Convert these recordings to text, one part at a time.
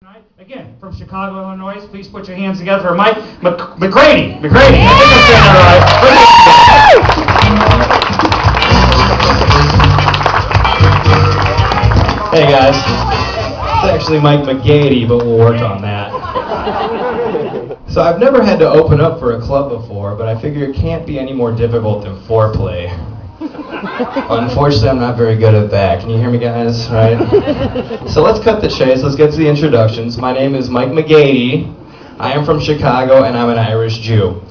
Tonight, again, from Chicago, Illinois, please put your hands together for Mike McGeady. McGeady. I think I'm saying that right. Hey guys, it's actually Mike McGeady, but we'll work on that. So I've never had to open up for a club before, but I figure it can't be any more difficult than foreplay. Unfortunately, I'm not very good at that. Can you hear me, guys? Right? So let's cut the chase. Let's get to the introductions. My name is Mike McGeady. I am from Chicago, and I'm an Irish Jew.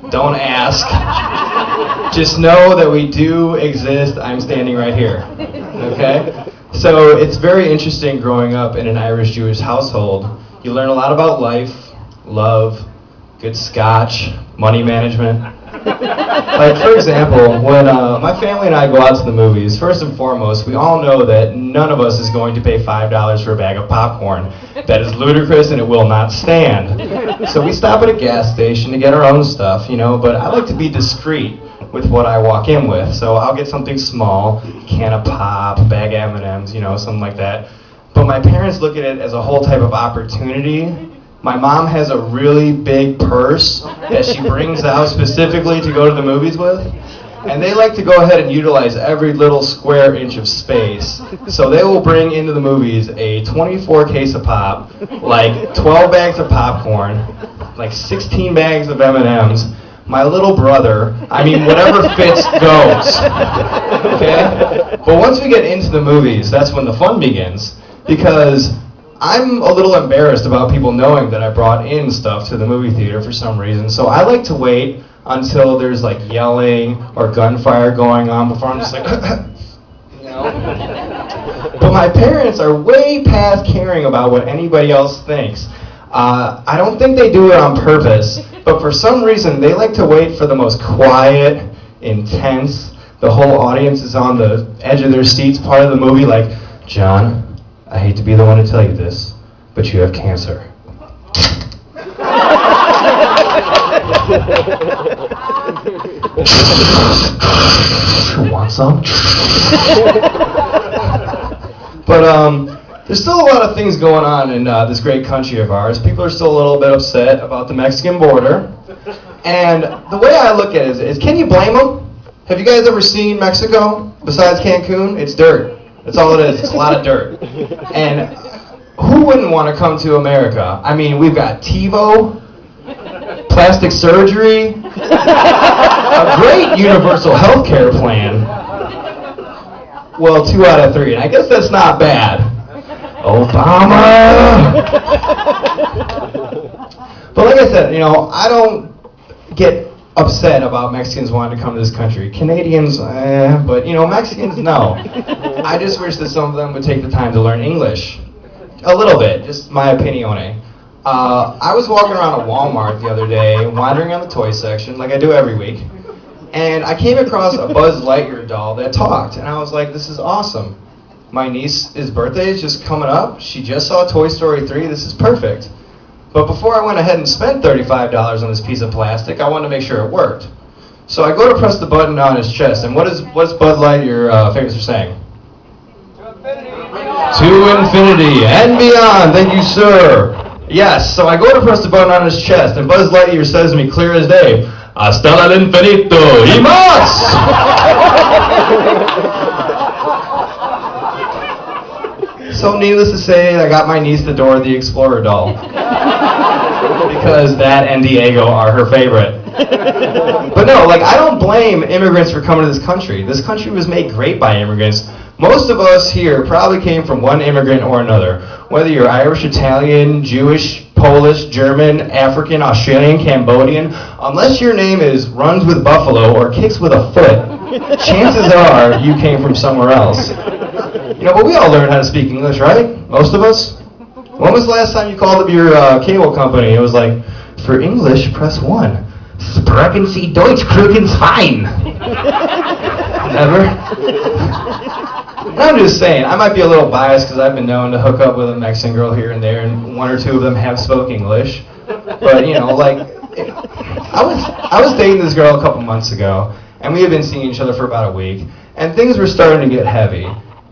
Don't ask. Just know that we do exist. I'm standing right here. Okay? So it's very interesting growing up in an Irish Jewish household. You learn a lot about life, love, good scotch, money management. Like, for example, when my family and I go out to the movies, first and foremost, we all know that none of us is going to pay $5 for a bag of popcorn. That is ludicrous and it will not stand. So we stop at a gas station to get our own stuff, you know, but I like to be discreet with what I walk in with. So I'll get something small, can of pop, bag of M&Ms, you know, something like that. But my parents look at it as a whole type of opportunity. My mom has a really big purse that she brings out specifically to go to the movies with. And they like to go ahead and utilize every little square inch of space. So they will bring into the movies a 24 case of pop, like 12 bags of popcorn, like 16 bags of M&Ms, my little brother, I mean, whatever fits goes. Okay? But once we get into the movies, that's when the fun begins. Because I'm a little embarrassed about people knowing that I brought in stuff to the movie theater for some reason. So I like to wait until there's like yelling or gunfire going on before I'm just like, you know. But my parents are way past caring about what anybody else thinks. I don't think they do it on purpose, but for some reason they like to wait for the most quiet, intense, the whole audience is on the edge of their seats part of the movie, like, John, I hate to be the one to tell you this, but you have cancer. Want some? But there's still a lot of things going on in this great country of ours. People are still a little bit upset about the Mexican border. And the way I look at it is can you blame them? Have you guys ever seen Mexico besides Cancun? It's dirt. That's all it is. It's a lot of dirt. And who wouldn't want to come to America? I mean, we've got TiVo, plastic surgery, a great universal health care plan. Well, 2 out of 3, and I guess that's not bad. Obama! But like I said, you know, I don't get upset about Mexicans wanting to come to this country. Canadians, but you know, Mexicans, no. I just wish that some of them would take the time to learn English. A little bit, just my opinion. I was walking around a Walmart the other day, wandering on the toy section, like I do every week, and I came across a Buzz Lightyear doll that talked, and I was like, this is awesome. My niece's birthday is just coming up. She just saw Toy Story 3. This is perfect. But before I went ahead and spent $35 on this piece of plastic, I wanted to make sure it worked. So I go to press the button on his chest, and what's Buzz Lightyear famous for saying? To infinity and beyond. Thank you, sir. Yes, so I go to press the button on his chest, and Buzz Lightyear says to me clear as day, Hasta el infinito y más! So needless to say, I got my niece the Dora the Explorer doll. Because that and Diego are her favorite. But no, like, I don't blame immigrants for coming to this country. This country was made great by immigrants. Most of us here probably came from one immigrant or another. Whether you're Irish, Italian, Jewish, Polish, German, African, Australian, Cambodian, unless your name is runs with buffalo or kicks with a foot, chances are you came from somewhere else. You know, but we all learned how to speak English, right? Most of us. When was the last time you called up your cable company? It was like, for English, press 1. Sprechen Sie Deutsch, Krücken Fein. Never? And I'm just saying, I might be a little biased because I've been known to hook up with a Mexican girl here and there, and 1 or 2 of them have spoke English. But, you know, like, I was dating this girl a couple months ago, and we had been seeing each other for about a week, and things were starting to get heavy.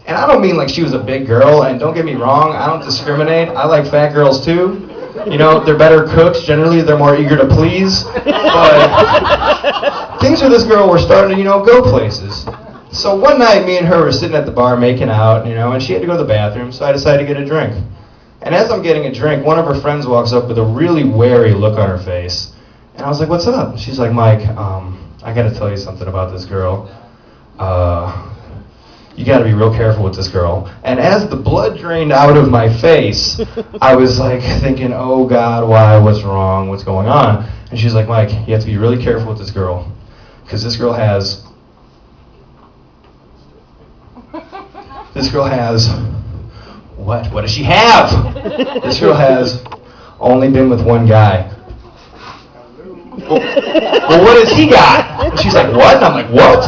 And I don't mean like she was a big girl, and don't get me wrong, I don't discriminate. I like fat girls too. You know, they're better cooks. Generally, they're more eager to please. But things with this girl were starting to, go places. So one night, me and her were sitting at the bar making out, and she had to go to the bathroom, so I decided to get a drink. And as I'm getting a drink, one of her friends walks up with a really wary look on her face. And I was like, what's up? She's like, Mike, I got to tell you something about this girl. You got to be real careful with this girl. And as the blood drained out of my face, I was like thinking, oh God, why, what's wrong, what's going on? And she's like, Mike, you have to be really careful with this girl, because this girl has what does she have? This girl has only been with one guy. Well, what has he got? And she's like, what? And I'm like, what?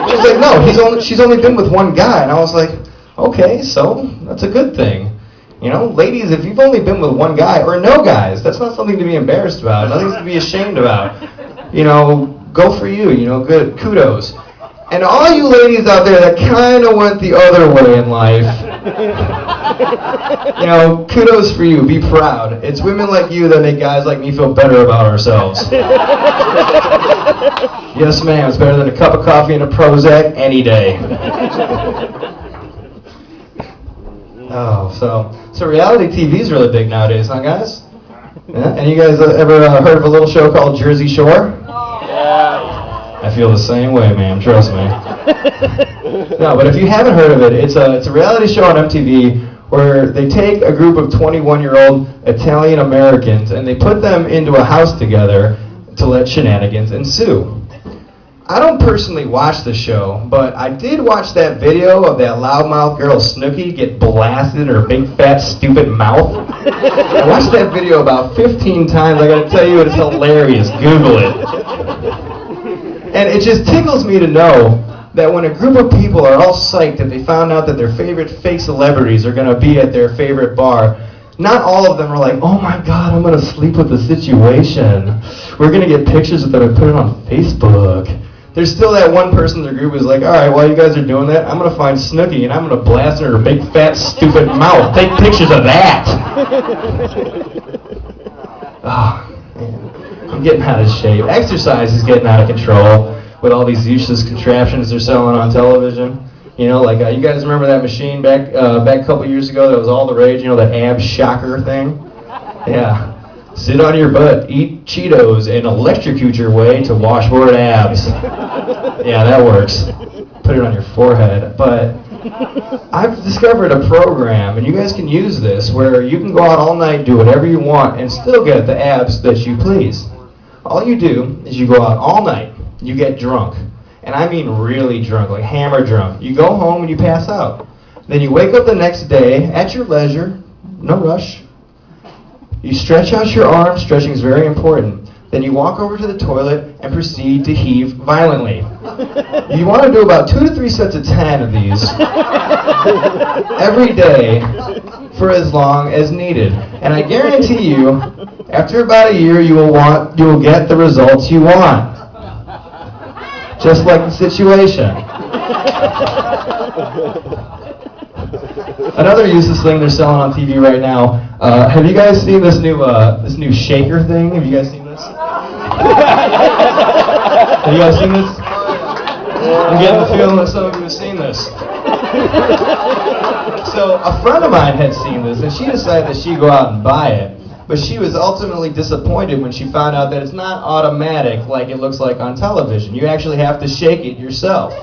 She's like, no, she's only been with one guy. And I was like, okay, so that's a good thing. Ladies, if you've only been with one guy, or no guys, that's not something to be embarrassed about, nothing to be ashamed about. Go for you, good, kudos. And all you ladies out there that kind of went the other way in life, kudos for you, be proud. It's women like you that make guys like me feel better about ourselves. Yes, ma'am, it's better than a cup of coffee and a Prozac any day. Oh, so reality TV is really big nowadays, huh, guys? Yeah? And you guys ever heard of a little show called Jersey Shore? I feel the same way, ma'am. Trust me. No, but if you haven't heard of it, it's a reality show on MTV where they take a group of 21-year-old Italian Americans and they put them into a house together to let shenanigans ensue. I don't personally watch the show, but I did watch that video of that loudmouth girl Snooki get blasted in her big fat stupid mouth. I watched that video about 15 times. I gotta tell you, it's hilarious. Google it. And it just tickles me to know that when a group of people are all psyched that they found out that their favorite fake celebrities are going to be at their favorite bar, not all of them are like, oh my God, I'm going to sleep with the situation. We're going to get pictures of them and put it on Facebook. There's still that one person in the group who's like, all right, while you guys are doing that, I'm going to find Snooki and I'm going to blast her big fat stupid mouth. Take pictures of that. Oh, man. I'm getting out of shape. Exercise is getting out of control with all these useless contraptions they're selling on television. You guys remember that machine back a couple years ago that was all the rage, that ab shocker thing? Yeah. Sit on your butt, eat Cheetos, and electrocute your way to washboard abs. Yeah, that works. Put it on your forehead. But I've discovered a program, and you guys can use this, where you can go out all night, do whatever you want, and still get the abs that you please. All you do is you go out all night, you get drunk, and I mean really drunk, like hammer drunk. You go home and you pass out. Then you wake up the next day at your leisure, no rush. You stretch out your arms, stretching is very important. Then you walk over to the toilet and proceed to heave violently. You want to do about 2 to 3 sets of 10 of these every day for as long as needed. And I guarantee you, after about a year, you will get the results you want. Just like the situation. Another useless thing they're selling on TV right now. Have you guys seen this new shaker thing? Have you guys seen this? Have you guys seen this? I'm getting the feeling that some of you have seen this. So a friend of mine had seen this, and she decided that she'd go out and buy it. But she was ultimately disappointed when she found out that it's not automatic like it looks like on television. You actually have to shake it yourself.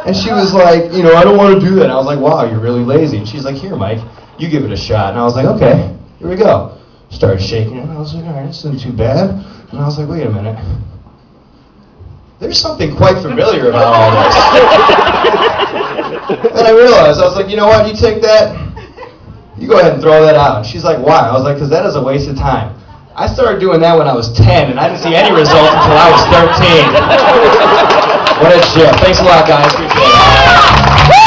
And she was like, I don't want to do that. And I was like, wow, you're really lazy. And she's like, here, Mike, you give it a shot. And I was like, okay, here we go. Started shaking it. And I was like, all right, this isn't too bad. And I was like, wait a minute. There's something quite familiar about all this. Then I realized, I was like, you know what, you take that, you go ahead and throw that out. And she's like, why? I was like, because that is a waste of time. I started doing that when I was 10, and I didn't see any results until I was 13. What a shit. Thanks a lot, guys. Appreciate it.